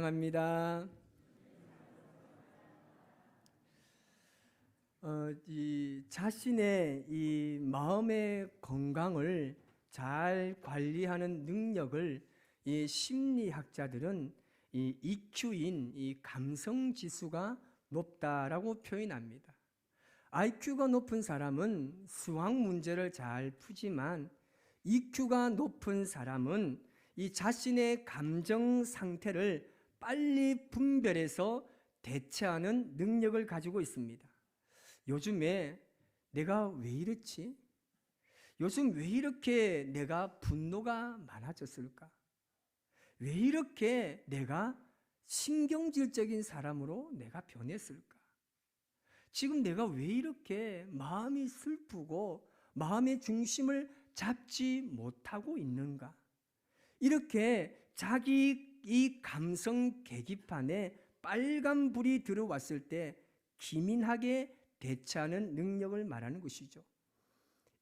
합니다. 이 자신의 이 마음의 건강을 잘 관리하는 능력을 이 심리학자들은 이 EQ인 이 감성 지수가 높다라고 표현합니다. IQ가 높은 사람은 수학 문제를 잘 푸지만 EQ가 높은 사람은 이 자신의 감정 상태를 빨리 분별해서 대처하는 능력을 가지고 있습니다. 요즘에 내가 왜 이렇지? 요즘 왜 이렇게 내가 분노가 많아졌을까? 왜 이렇게 내가 신경질적인 사람으로 내가 변했을까? 지금 내가 왜 이렇게 마음이 슬프고 마음의 중심을 잡지 못하고 있는가? 이렇게 자기 이 감성 계기판에 빨간 불이 들어왔을 때 기민하게 대처하는 능력을 말하는 것이죠.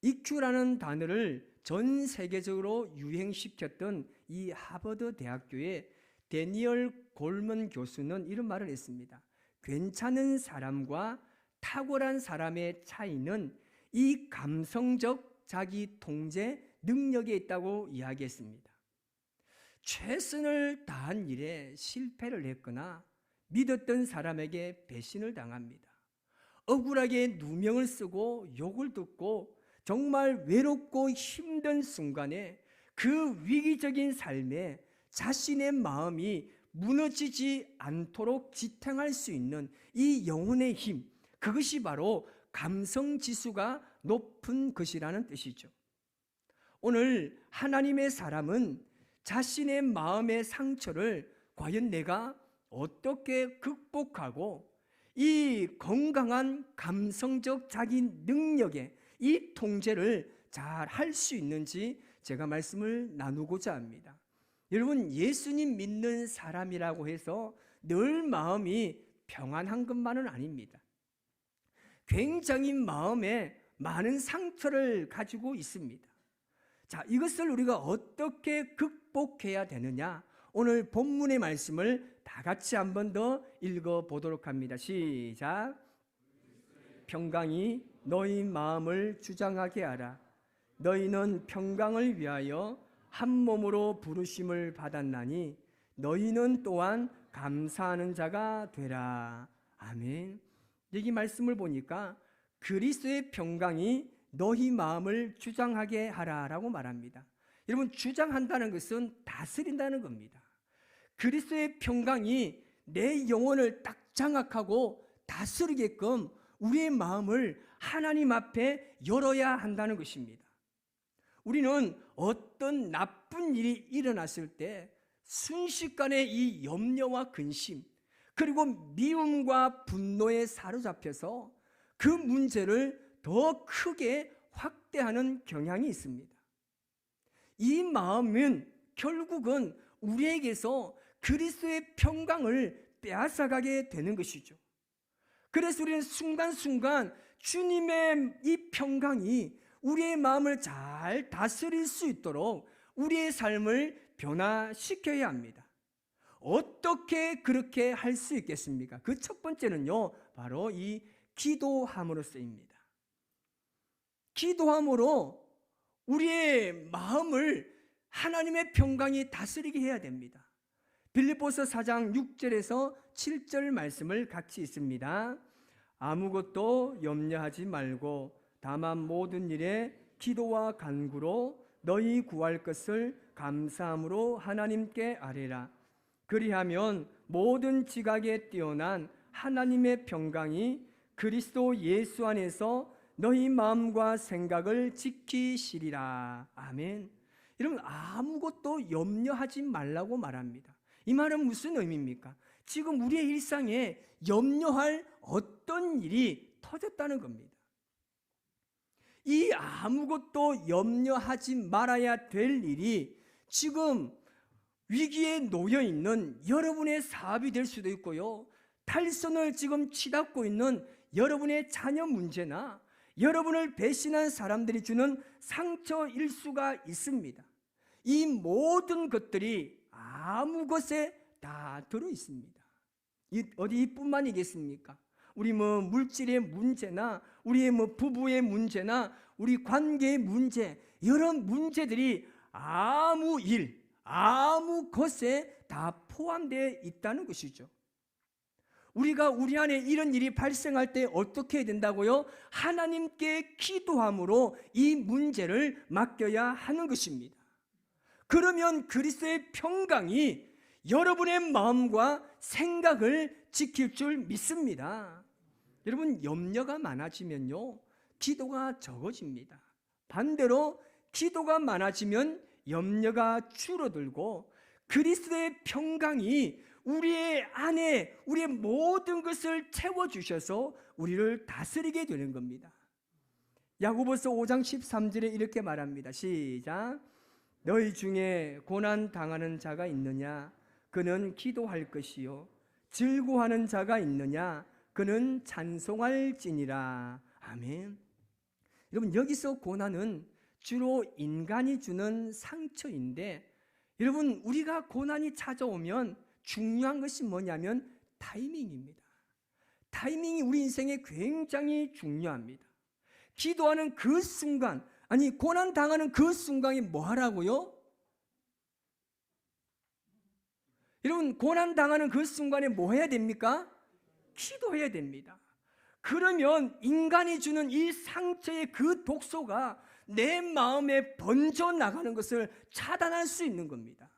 EQ라는 단어를 전 세계적으로 유행시켰던 이 하버드 대학교의 데니얼 골먼 교수는 이런 말을 했습니다. 괜찮은 사람과 탁월한 사람의 차이는 이 감성적 자기 통제 능력에 있다고 이야기했습니다. 최선을 다한 일에 실패를 했거나 믿었던 사람에게 배신을 당합니다. 억울하게 누명을 쓰고 욕을 듣고 정말 외롭고 힘든 순간에 그 위기적인 삶에 자신의 마음이 무너지지 않도록 지탱할 수 있는 이 영혼의 힘, 그것이 바로 감성 지수가 높은 것이라는 뜻이죠. 오늘 하나님의 사람은 자신의 마음의 상처를 과연 내가 어떻게 극복하고 이 건강한 감성적 자기 능력의 이 통제를 잘 할 수 있는지 제가 말씀을 나누고자 합니다. 여러분, 예수님 믿는 사람이라고 해서 늘 마음이 평안한 것만은 아닙니다. 굉장히 마음에 많은 상처를 가지고 있습니다. 자, 이것을 우리가 어떻게 극복해야 되느냐? 오늘 본문의 말씀을 다 같이 한 번 더 읽어보도록 합니다. 시작. 평강이 너희 마음을 주장하게 하라. 너희는 평강을 위하여 한 몸으로 부르심을 받았나니 너희는 또한 감사하는 자가 되라. 아멘. 여기 말씀을 보니까 그리스도의 평강이 너희 마음을 주장하게 하라라고 말합니다. 여러분, 주장한다는 것은 다스린다는 겁니다. 그리스도의 평강이 내 영혼을 딱 장악하고 다스리게끔 우리의 마음을 하나님 앞에 열어야 한다는 것입니다. 우리는 어떤 나쁜 일이 일어났을 때 순식간에 이 염려와 근심 그리고 미움과 분노에 사로잡혀서 그 문제를 더 크게 확대하는 경향이 있습니다. 이 마음은 결국은 우리에게서 그리스도의 평강을 빼앗아가게 되는 것이죠. 그래서 우리는 순간순간 주님의 이 평강이 우리의 마음을 잘 다스릴 수 있도록 우리의 삶을 변화시켜야 합니다. 어떻게 그렇게 할 수 있겠습니까? 그 첫 번째는요, 바로 이 기도함으로써입니다. 기도함으로 우리의 마음을 하나님의 평강이 다스리게 해야 됩니다. 빌립보서 4장 6절에서 7절 말씀을 같이 읽습니다. 아무것도 염려하지 말고 다만 모든 일에 기도와 간구로 너희 구할 것을 감사함으로 하나님께 아뢰라. 그리하면 모든 지각에 뛰어난 하나님의 평강이 그리스도 예수 안에서 너희 마음과 생각을 지키시리라. 아멘. 여러분, 아무것도 염려하지 말라고 말합니다. 이 말은 무슨 의미입니까? 지금 우리의 일상에 염려할 어떤 일이 터졌다는 겁니다. 이 아무것도 염려하지 말아야 될 일이 지금 위기에 놓여 있는 여러분의 사업이 될 수도 있고요, 탈선을 지금 치닫고 있는 여러분의 자녀 문제나 여러분을 배신한 사람들이 주는 상처일 수가 있습니다. 이 모든 것들이 아무 것에 다 들어 있습니다. 어디뿐만이겠습니까? 우리 물질의 문제나 우리의 부부의 문제나 우리 관계의 문제, 여러 문제들이 아무 일, 아무 것에 다 포함되어 있다는 것이죠. 우리가 우리 안에 이런 일이 발생할 때 어떻게 해야 된다고요? 하나님께 기도함으로 이 문제를 맡겨야 하는 것입니다. 그러면 그리스도의 평강이 여러분의 마음과 생각을 지킬 줄 믿습니다. 여러분, 염려가 많아지면요, 기도가 적어집니다. 반대로 기도가 많아지면 염려가 줄어들고 그리스도의 평강이 우리의 안에 우리의 모든 것을 채워주셔서 우리를 다스리게 되는 겁니다. 야고보서 5장 13절에 이렇게 말합니다. 시작. 너희 중에 고난 당하는 자가 있느냐? 그는 기도할 것이요. 즐거워하는 자가 있느냐? 그는 찬송할지니라. 아멘. 여러분, 여기서 고난은 주로 인간이 주는 상처인데, 여러분, 우리가 고난이 찾아오면 중요한 것이 뭐냐면 타이밍입니다. 타이밍이 우리 인생에 굉장히 중요합니다. 기도하는 그 순간, 아니 고난 당하는 그 순간에 뭐 하라고요? 여러분, 고난 당하는 그 순간에 뭐 해야 됩니까? 기도해야 됩니다. 그러면 인간이 주는 이 상처의 그 독소가 내 마음에 번져 나가는 것을 차단할 수 있는 겁니다.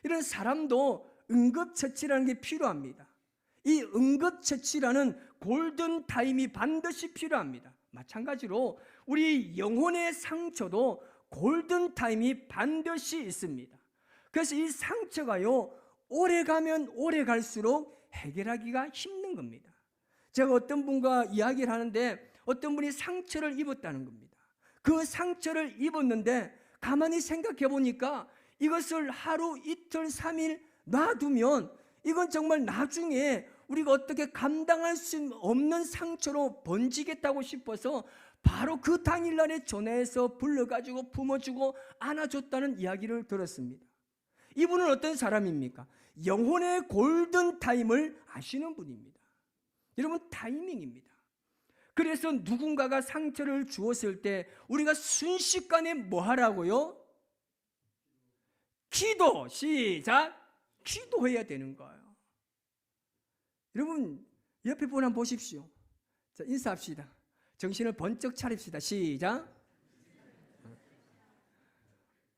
이런 사람도 응급처치라는 게 필요합니다. 이 응급처치라는 골든타임이 반드시 필요합니다. 마찬가지로 우리 영혼의 상처도 골든타임이 반드시 있습니다. 그래서 이 상처가요, 오래 가면 오래 갈수록 해결하기가 힘든 겁니다. 제가 어떤 분과 이야기를 하는데 어떤 분이 상처를 입었다는 겁니다. 그 상처를 입었는데 가만히 생각해 보니까 이것을 하루, 이틀, 3일 놔두면 이건 정말 나중에 우리가 어떻게 감당할 수 없는 상처로 번지겠다고 싶어서 바로 그 당일날에 전화해서 불러가지고 품어주고 안아줬다는 이야기를 들었습니다. 이분은 어떤 사람입니까? 영혼의 골든타임을 아시는 분입니다. 여러분, 타이밍입니다. 그래서 누군가가 상처를 주었을 때 우리가 순식간에 뭐 하라고요? 기도, 시작! 기도해야 되는 거예요. 여러분, 옆에 분 한번 보십시오. 자, 인사합시다. 정신을 번쩍 차립시다. 시작!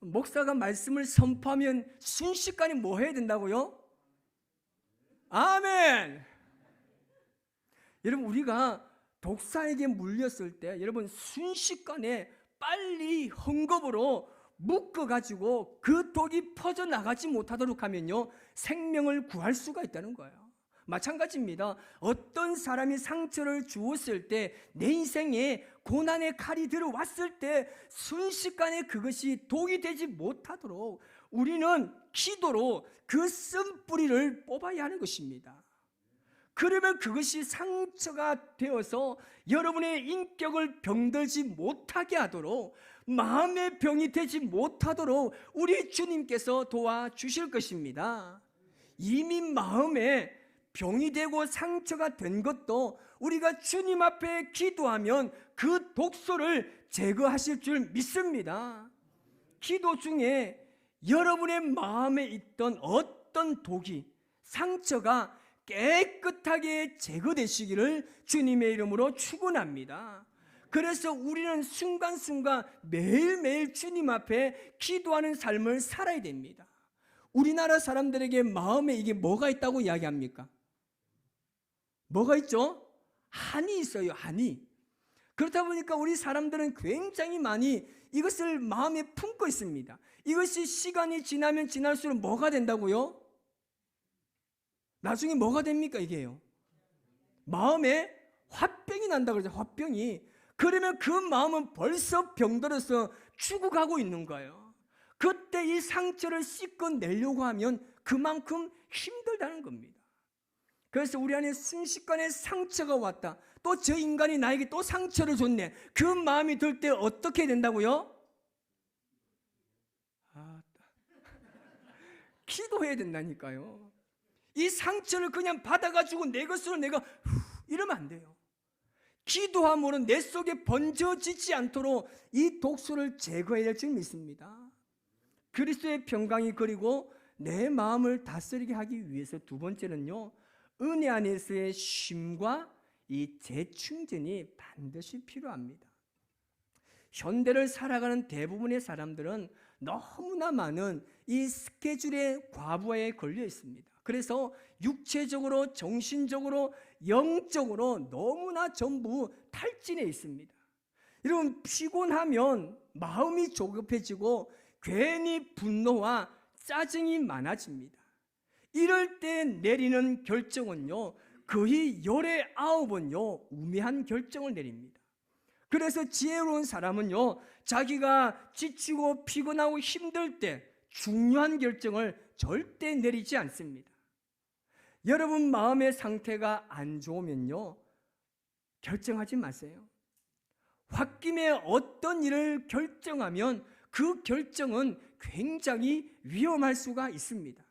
목사가 말씀을 선포하면 순식간에 뭐 해야 된다고요? 아멘! 여러분, 우리가 독사에게 물렸을 때 여러분 순식간에 빨리 헝겊으로 묶어가지고 그 독이 퍼져나가지 못하도록 하면요, 생명을 구할 수가 있다는 거예요. 마찬가지입니다. 어떤 사람이 상처를 주었을 때, 내 인생에 고난의 칼이 들어왔을 때 순식간에 그것이 독이 되지 못하도록 우리는 기도로 그 쓴뿌리를 뽑아야 하는 것입니다. 그러면 그것이 상처가 되어서 여러분의 인격을 병들지 못하게 하도록, 마음의 병이 되지 못하도록 우리 주님께서 도와주실 것입니다. 이미 마음에 병이 되고 상처가 된 것도 우리가 주님 앞에 기도하면 그 독소를 제거하실 줄 믿습니다. 기도 중에 여러분의 마음에 있던 어떤 독이, 상처가 깨끗하게 제거되시기를 주님의 이름으로 축원합니다. 그래서 우리는 순간순간 매일매일 주님 앞에 기도하는 삶을 살아야 됩니다. 우리나라 사람들에게 마음에 이게 뭐가 있다고 이야기합니까? 뭐가 있죠? 한이 있어요. 한이. 그렇다 보니까 우리 사람들은 굉장히 많이 이것을 마음에 품고 있습니다. 이것이 시간이 지나면 지날수록 뭐가 된다고요? 나중에 뭐가 됩니까? 이게요, 마음에 화병이 난다고 그러죠. 화병이. 그러면 그 마음은 벌써 병들어서 죽어가고 있는 거예요. 그때 이 상처를 씻어내려고 하면 그만큼 힘들다는 겁니다. 그래서 우리 안에 순식간에 상처가 왔다, 또 저 인간이 나에게 또 상처를 줬네, 그 마음이 들 때 어떻게 된다고요? 기도해야 된다니까요. 이 상처를 그냥 받아가지고 내 것으로 내가 이러면 안 돼요. 기도함으로 내 속에 번져지지 않도록 이 독소를 제거해야 될 줄 믿습니다. 그리스도의 평강이 그리고 내 마음을 다스리게 하기 위해서 두 번째는요, 은혜 안에서의 쉼과 이 재충전이 반드시 필요합니다. 현대를 살아가는 대부분의 사람들은 너무나 많은 이 스케줄의 과부하에 걸려 있습니다. 그래서 육체적으로, 정신적으로, 영적으로 너무나 전부 탈진해 있습니다. 여러분, 피곤하면 마음이 조급해지고 괜히 분노와 짜증이 많아집니다. 이럴 때 내리는 결정은요, 거의 열에 9번요 우매한 결정을 내립니다. 그래서 지혜로운 사람은요, 자기가 지치고 피곤하고 힘들 때 중요한 결정을 절대 내리지 않습니다. 여러분 마음의 상태가 안 좋으면요, 결정하지 마세요. 홧김에 어떤 일을 결정하면 그 결정은 굉장히 위험할 수가 있습니다.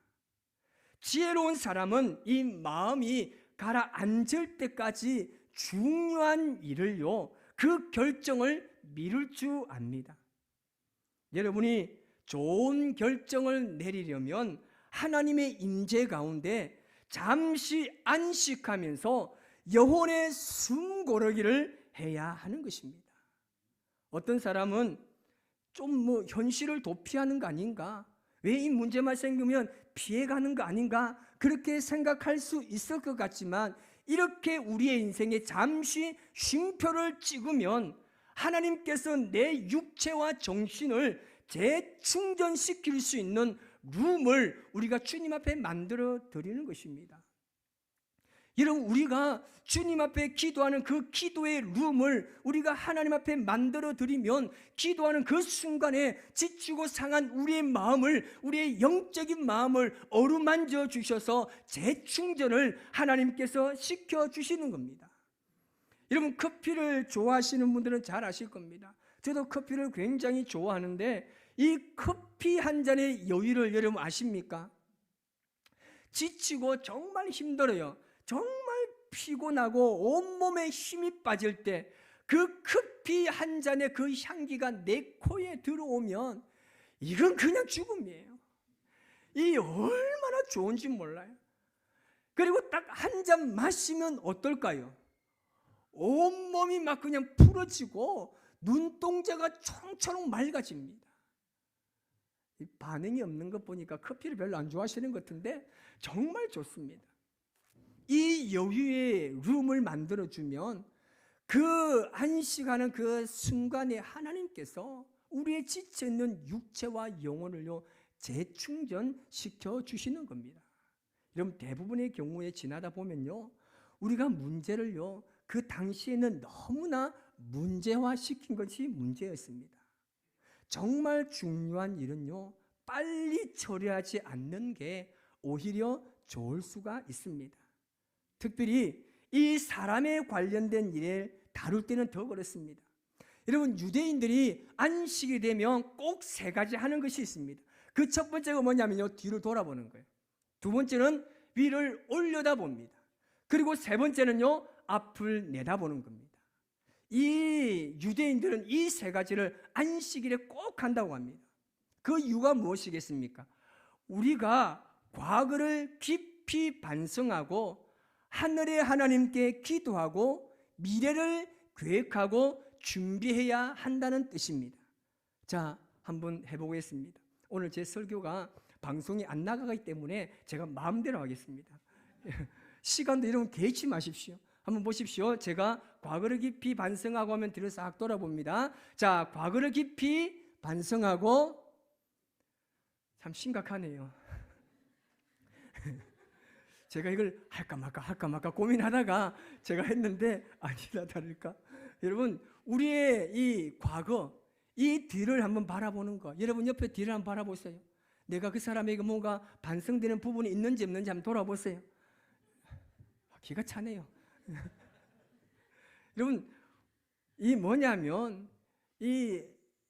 지혜로운 사람은 이 마음이 가라앉을 때까지 중요한 일을요, 그 결정을 미룰 줄 압니다. 여러분이 좋은 결정을 내리려면 하나님의 임재 가운데 잠시 안식하면서 영혼의 숨고르기를 해야 하는 것입니다. 어떤 사람은 좀 현실을 도피하는 거 아닌가? 왜 이 문제만 생기면 피해가는 거 아닌가? 그렇게 생각할 수 있을 것 같지만, 이렇게 우리의 인생에 잠시 쉼표를 찍으면 하나님께서 내 육체와 정신을 재충전시킬 수 있는 룸을 우리가 주님 앞에 만들어 드리는 것입니다. 여러분, 우리가 주님 앞에 기도하는 그 기도의 룸을 우리가 하나님 앞에 만들어 드리면, 기도하는 그 순간에 지치고 상한 우리의 마음을, 우리의 영적인 마음을 어루만져 주셔서 재충전을 하나님께서 시켜 주시는 겁니다. 여러분, 커피를 좋아하시는 분들은 잘 아실 겁니다. 저도 커피를 굉장히 좋아하는데, 이 커피 한 잔의 여유를 여러분 아십니까? 지치고 정말 힘들어요. 정말 피곤하고 온몸에 힘이 빠질 때 그 커피 한 잔의 그 향기가 내 코에 들어오면 이건 그냥 죽음이에요. 이 얼마나 좋은지 몰라요. 그리고 딱 한 잔 마시면 어떨까요? 온몸이 막 그냥 풀어지고 눈동자가 총처럼 맑아집니다. 반응이 없는 것 보니까 커피를 별로 안 좋아하시는 것 같은데 정말 좋습니다. 이 여유의 룸을 만들어주면 그 안식하는 그 순간에 하나님께서 우리의 지쳐있는 육체와 영혼을요 재충전시켜 주시는 겁니다. 여러분, 대부분의 경우에 지나다 보면요, 우리가 문제를요 그 당시에는 너무나 문제화시킨 것이 문제였습니다. 정말 중요한 일은요 빨리 처리하지 않는 게 오히려 좋을 수가 있습니다. 특별히 이 사람에 관련된 일을 다룰 때는 더 그렇습니다. 여러분, 유대인들이 안식이 되면 꼭 3가지 하는 것이 있습니다. 그 첫 번째가 뭐냐면요, 뒤를 돌아보는 거예요. 두 번째는 위를 올려다봅니다. 그리고 세 번째는요, 앞을 내다보는 겁니다. 이 유대인들은 이 3가지를 안식일에 꼭 한다고 합니다. 그 이유가 무엇이겠습니까? 우리가 과거를 깊이 반성하고 하늘의 하나님께 기도하고 미래를 계획하고 준비해야 한다는 뜻입니다. 자, 한번 해보겠습니다. 오늘 제 설교가 방송이 안 나가기 때문에 제가 마음대로 하겠습니다. 시간도 이런 거 개의치 마십시오. 한번 보십시오. 제가 과거를 깊이 반성하고 하면 뒤를 싹 돌아봅니다. 자, 과거를 깊이 반성하고, 참 심각하네요. 제가 이걸 할까 말까 고민하다가 제가 했는데 아니나 다를까. 여러분, 우리의 이 과거, 이 뒤를 한번 바라보는 거. 여러분 옆에 뒤를 한번 바라보세요. 내가 그 사람에게 뭔가 반성되는 부분이 있는지 없는지 한번 돌아보세요. 기가 차네요. 여러분, 이 뭐냐면 이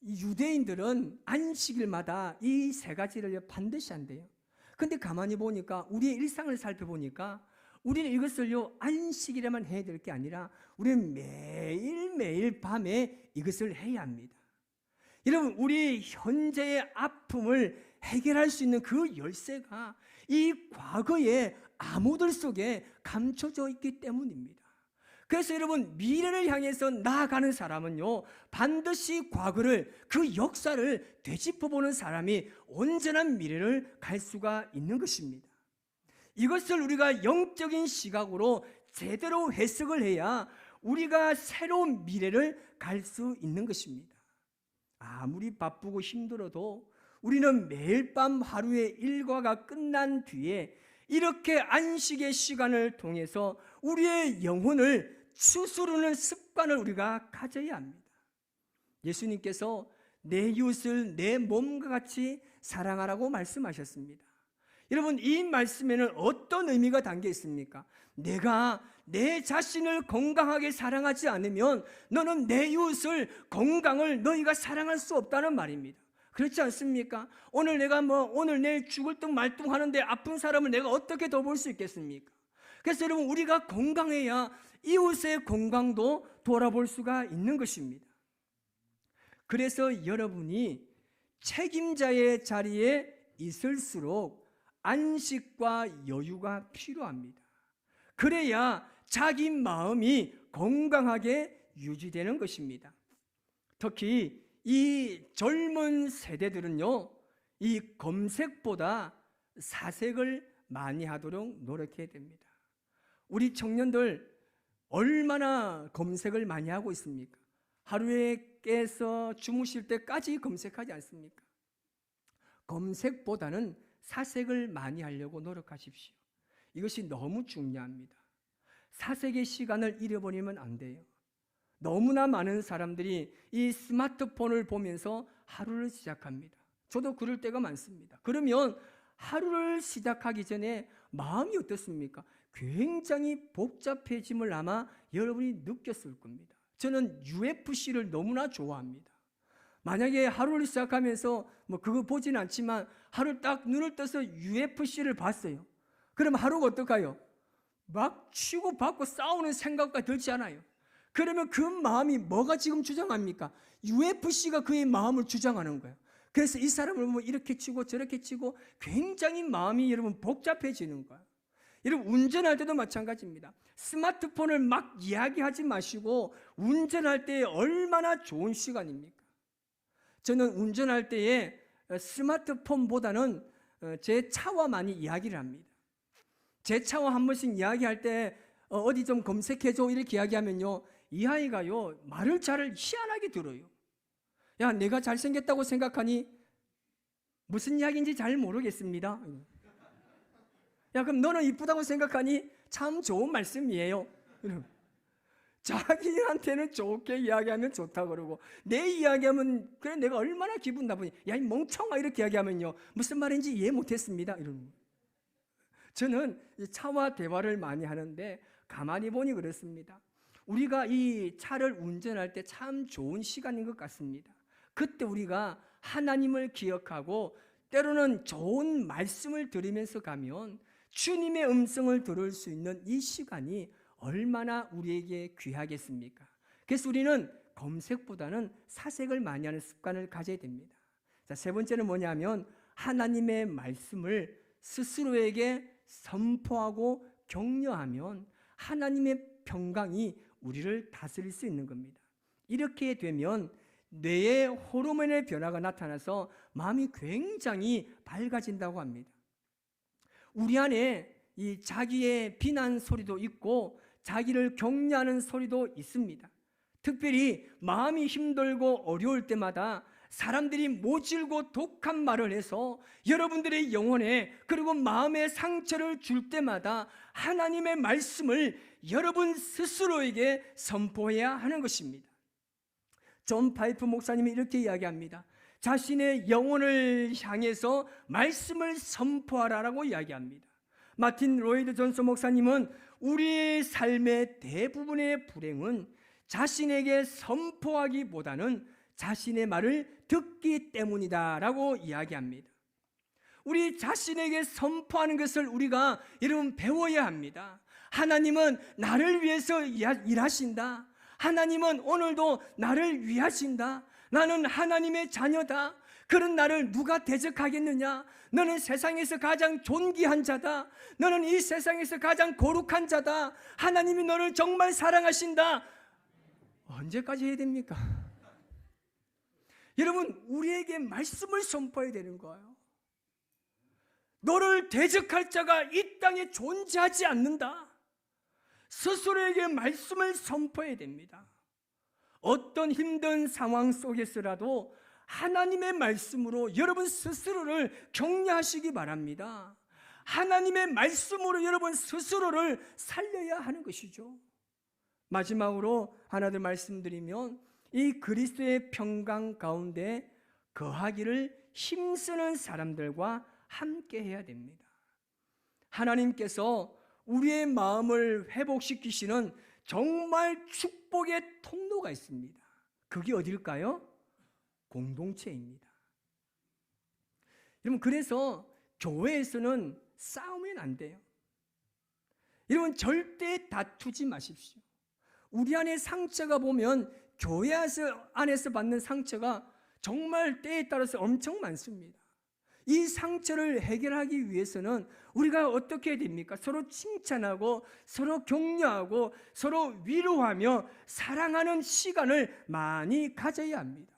유대인들은 안식일마다 이 3가지를 반드시 한대요. 근데 가만히 보니까 우리의 일상을 살펴보니까 우리는 이것을요 안식이라만 해야 될 게 아니라 우리는 매일매일 밤에 이것을 해야 합니다. 여러분, 우리 현재의 아픔을 해결할 수 있는 그 열쇠가 이 과거의 암호들 속에 감춰져 있기 때문입니다. 그래서 여러분, 미래를 향해서 나아가는 사람은요 반드시 과거를, 그 역사를 되짚어보는 사람이 온전한 미래를 갈 수가 있는 것입니다. 이것을 우리가 영적인 시각으로 제대로 해석을 해야 우리가 새로운 미래를 갈 수 있는 것입니다. 아무리 바쁘고 힘들어도 우리는 매일 밤 하루의 일과가 끝난 뒤에 이렇게 안식의 시간을 통해서 우리의 영혼을 추스르는 습관을 우리가 가져야 합니다. 예수님께서 내 이웃을 내 몸과 같이 사랑하라고 말씀하셨습니다. 여러분, 이 말씀에는 어떤 의미가 담겨 있습니까? 내가 내 자신을 건강하게 사랑하지 않으면 너는 내 이웃을, 건강을 너희가 사랑할 수 없다는 말입니다. 그렇지 않습니까? 오늘 내가 오늘 내일 죽을 둥 말 둥 하는데 아픈 사람을 내가 어떻게 더 볼 수 있겠습니까? 그래서 여러분, 우리가 건강해야 이웃의 건강도 돌아볼 수가 있는 것입니다. 그래서 여러분이 책임자의 자리에 있을수록 안식과 여유가 필요합니다. 그래야 자기 마음이 건강하게 유지되는 것입니다. 특히 이 젊은 세대들은요, 이 검색보다 사색을 많이 하도록 노력해야 됩니다. 우리 청년들 얼마나 검색을 많이 하고 있습니까? 하루에 깨서 주무실 때까지 검색하지 않습니까? 검색보다는 사색을 많이 하려고 노력하십시오. 이것이 너무 중요합니다. 사색의 시간을 잃어버리면 안 돼요. 너무나 많은 사람들이 이 스마트폰을 보면서 하루를 시작합니다. 저도 그럴 때가 많습니다. 그러면 하루를 시작하기 전에 마음이 어떻습니까? 굉장히 복잡해짐을 아마 여러분이 느꼈을 겁니다. 저는 UFC를 너무나 좋아합니다. 만약에 하루를 시작하면서 그거 보진 않지만 하루 딱 눈을 떠서 UFC를 봤어요. 그럼 하루가 어떨까요? 막 치고받고 싸우는 생각가 들지 않아요? 그러면 그 마음이 뭐가 지금 주장합니까? UFC가 그의 마음을 주장하는 거예요. 그래서 이 사람을 보면 이렇게 치고 저렇게 치고 굉장히 마음이 여러분 복잡해지는 거예요. 여러분, 운전할 때도 마찬가지입니다. 스마트폰을 막 이야기하지 마시고 운전할 때 얼마나 좋은 시간입니까? 저는 운전할 때에 스마트폰보다는 제 차와 많이 이야기를 합니다. 제 차와 한 번씩 이야기할 때 어디 좀 검색해줘 이렇게 이야기하면요, 이 아이가요 말을 잘 희한하게 들어요. 야, 내가 잘생겼다고 생각하니? 무슨 이야기인지 잘 모르겠습니다. 야, 그럼 너는 이쁘다고 생각하니? 참 좋은 말씀이에요. 자기한테는 좋게 이야기하면 좋다 그러고 내 이야기하면 그래 내가 얼마나 기분 나쁘니? 야, 이 멍청아 이렇게 이야기하면요 무슨 말인지 이해 못했습니다 이러는. 저는 차와 대화를 많이 하는데 가만히 보니 그렇습니다. 우리가 이 차를 운전할 때 참 좋은 시간인 것 같습니다. 그때 우리가 하나님을 기억하고 때로는 좋은 말씀을 들으면서 가면 주님의 음성을 들을 수 있는 이 시간이 얼마나 우리에게 귀하겠습니까? 그래서 우리는 검색보다는 사색을 많이 하는 습관을 가져야 됩니다. 자, 세 번째는 뭐냐면 하나님의 말씀을 스스로에게 선포하고 격려하면 하나님의 평강이 우리를 다스릴 수 있는 겁니다. 이렇게 되면 뇌의 호르몬의 변화가 나타나서 마음이 굉장히 밝아진다고 합니다. 우리 안에 이 자기의 비난 소리도 있고 자기를 격려하는 소리도 있습니다. 특별히 마음이 힘들고 어려울 때마다 사람들이 모질고 독한 말을 해서 여러분들의 영혼에 그리고 마음에 상처를 줄 때마다 하나님의 말씀을 여러분 스스로에게 선포해야 하는 것입니다. 존 파이프 목사님이 이렇게 이야기합니다. 자신의 영혼을 향해서 말씀을 선포하라라고 이야기합니다. 마틴 로이드 존스 목사님은 우리의 삶의 대부분의 불행은 자신에게 선포하기보다는 자신의 말을 듣기 때문이다 라고 이야기합니다. 우리 자신에게 선포하는 것을 우리가 여러분 배워야 합니다. 하나님은 나를 위해서 일하신다. 하나님은 오늘도 나를 위하신다. 나는 하나님의 자녀다. 그런 나를 누가 대적하겠느냐? 너는 세상에서 가장 존귀한 자다. 너는 이 세상에서 가장 거룩한 자다. 하나님이 너를 정말 사랑하신다. 언제까지 해야 됩니까? 여러분, 우리에게 말씀을 선포해야 되는 거예요. 너를 대적할 자가 이 땅에 존재하지 않는다. 스스로에게 말씀을 선포해야 됩니다. 어떤 힘든 상황 속에서라도 하나님의 말씀으로 여러분 스스로를 격려하시기 바랍니다. 하나님의 말씀으로 여러분 스스로를 살려야 하는 것이죠. 마지막으로 하나 더 말씀드리면, 이 그리스도의 평강 가운데 거하기를 힘쓰는 사람들과 함께 해야 됩니다. 하나님께서 우리의 마음을 회복시키시는 정말 축복의 통로가 있습니다. 그게 어딜까요? 공동체입니다. 여러분, 그래서 교회에서는 싸우면 안 돼요. 여러분, 절대 다투지 마십시오. 우리 안에 상처가 보면 교회 안에서 받는 상처가 정말 때에 따라서 엄청 많습니다. 이 상처를 해결하기 위해서는 우리가 어떻게 해야 됩니까? 서로 칭찬하고 서로 격려하고 서로 위로하며 사랑하는 시간을 많이 가져야 합니다.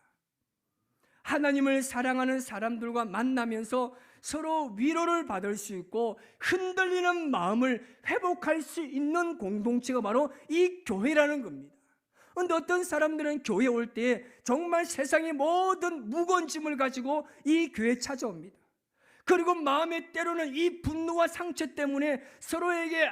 하나님을 사랑하는 사람들과 만나면서 서로 위로를 받을 수 있고 흔들리는 마음을 회복할 수 있는 공동체가 바로 이 교회라는 겁니다. 그런데 어떤 사람들은 교회 올 때 정말 세상의 모든 무거운 짐을 가지고 이 교회에 찾아옵니다. 그리고 마음에 때로는 이 분노와 상처 때문에 서로에게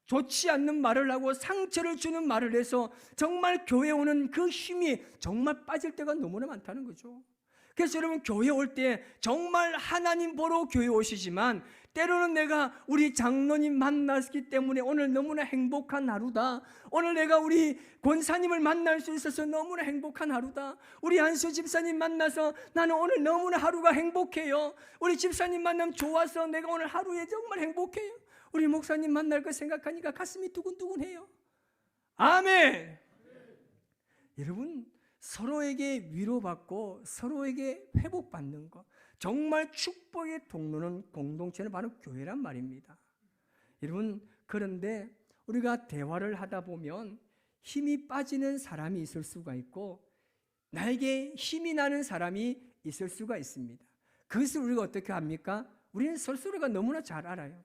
좋지 않는 말을 하고 상처를 주는 말을 해서 정말 교회에 오는 그 힘이 정말 빠질 때가 너무나 많다는 거죠. 그래서 여러분, 교회 올 때 정말 하나님 보러 교회 오시지만 때로는 내가 우리 장로님 만났기 때문에 오늘 너무나 행복한 하루다. 오늘 내가 우리 권사님을 만날 수 있어서 너무나 행복한 하루다. 우리 한수 집사님 만나서 나는 오늘 너무나 하루가 행복해요. 우리 집사님 만나면 좋아서 내가 오늘 하루에 정말 행복해요. 우리 목사님 만날 거 생각하니까 가슴이 두근두근해요. 아멘. 여러분, 서로에게 위로받고 서로에게 회복받는 것, 정말 축복의 통로는 공동체는 바로 교회란 말입니다. 여러분, 그런데 우리가 대화를 하다 보면 힘이 빠지는 사람이 있을 수가 있고 나에게 힘이 나는 사람이 있을 수가 있습니다. 그것을 우리가 어떻게 합니까? 우리는 스스로가 너무나 잘 알아요.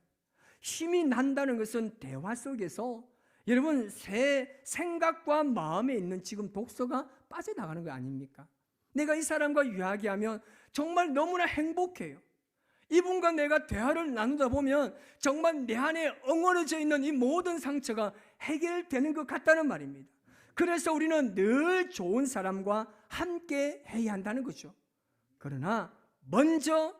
힘이 난다는 것은 대화 속에서 여러분 새 생각과 마음에 있는 지금 독소가 빠져나가는 거 아닙니까? 내가 이 사람과 이야기하면 정말 너무나 행복해요. 이분과 내가 대화를 나누다 보면 정말 내 안에 엉어려져 있는 이 모든 상처가 해결되는 것 같다는 말입니다. 그래서 우리는 늘 좋은 사람과 함께 해야 한다는 거죠. 그러나 먼저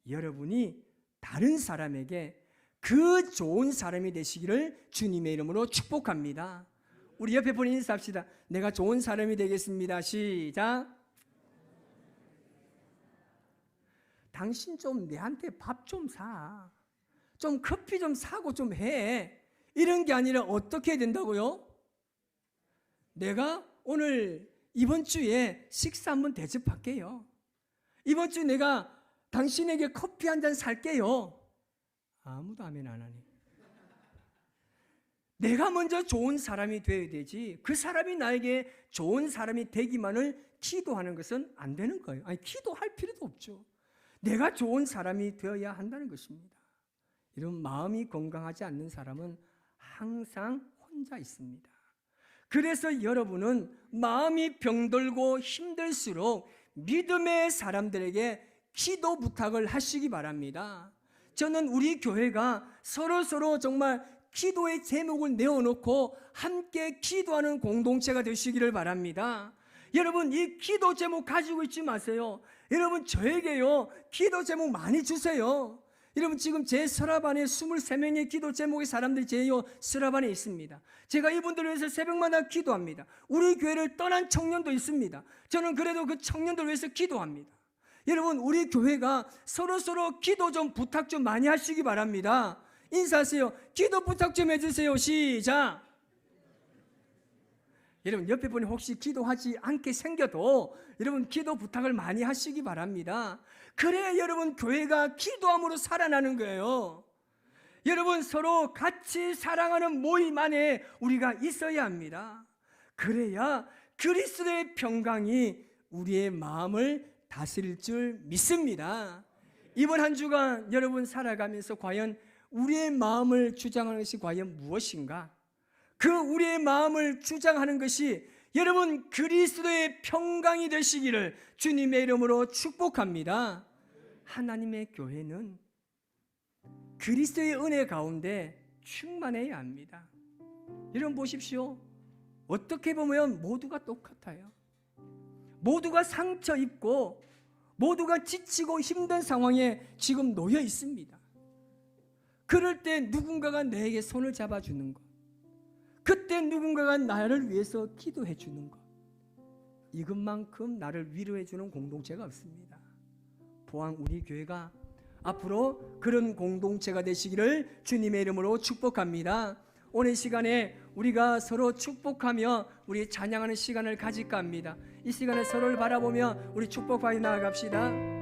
여러분이 다른 사람에게 그 좋은 사람이 되시기를 주님의 이름으로 축복합니다. 우리 옆에 분이 인사합시다. 내가 좋은 사람이 되겠습니다. 시작. 당신 좀 내한테 밥 좀 사. 좀 커피 좀 사고 좀 해. 이런 게 아니라 어떻게 해야 된다고요? 내가 오늘 이번 주에 식사 한번 대접할게요. 이번 주 내가 당신에게 커피 한 잔 살게요. 아무도 아멘 안 하네. 내가 먼저 좋은 사람이 되어야 되지 그 사람이 나에게 좋은 사람이 되기만을 기도하는 것은 안 되는 거예요. 아니, 기도할 필요도 없죠. 내가 좋은 사람이 되어야 한다는 것입니다. 이런 마음이 건강하지 않는 사람은 항상 혼자 있습니다. 그래서 여러분은 마음이 병들고 힘들수록 믿음의 사람들에게 기도 부탁을 하시기 바랍니다. 저는 우리 교회가 서로 정말 기도의 제목을 내어놓고 함께 기도하는 공동체가 되시기를 바랍니다. 여러분, 이 기도 제목 가지고 있지 마세요. 여러분, 저에게요 기도 제목 많이 주세요. 여러분, 지금 제 서랍 안에 23명의 기도 제목의 사람들이 제 서랍 안에 있습니다. 제가 이분들을 위해서 새벽마다 기도합니다. 우리 교회를 떠난 청년도 있습니다. 저는 그래도 그 청년들을 위해서 기도합니다. 여러분, 우리 교회가 서로 기도 좀 부탁 좀 많이 하시기 바랍니다. 인사하세요. 기도 부탁 좀 해주세요. 시작. 여러분, 옆에 분이 혹시 기도하지 않게 생겨도 여러분 기도 부탁을 많이 하시기 바랍니다. 그래야 여러분 교회가 기도함으로 살아나는 거예요. 여러분, 서로 같이 사랑하는 모임 안에 우리가 있어야 합니다. 그래야 그리스도의 평강이 우리의 마음을 다스릴 줄 믿습니다. 이번 한 주간 여러분 살아가면서 과연 우리의 마음을 주장하는 것이 과연 무엇인가? 그 우리의 마음을 주장하는 것이 여러분 그리스도의 평강이 되시기를 주님의 이름으로 축복합니다. 하나님의 교회는 그리스도의 은혜 가운데 충만해야 합니다. 여러분 보십시오. 어떻게 보면 모두가 똑같아요. 모두가 상처 입고 모두가 지치고 힘든 상황에 지금 놓여 있습니다. 그럴 때 누군가가 내게 손을 잡아주는 것, 그때 누군가가 나를 위해서 기도해 주는 것, 이것만큼 나를 위로해 주는 공동체가 없습니다. 보안 우리 교회가 앞으로 그런 공동체가 되시기를 주님의 이름으로 축복합니다. 오늘 시간에 우리가 서로 축복하며 우리 찬양하는 시간을 가질까 합니다. 이 시간에 서로를 바라보며 우리 축복하여 나아갑시다.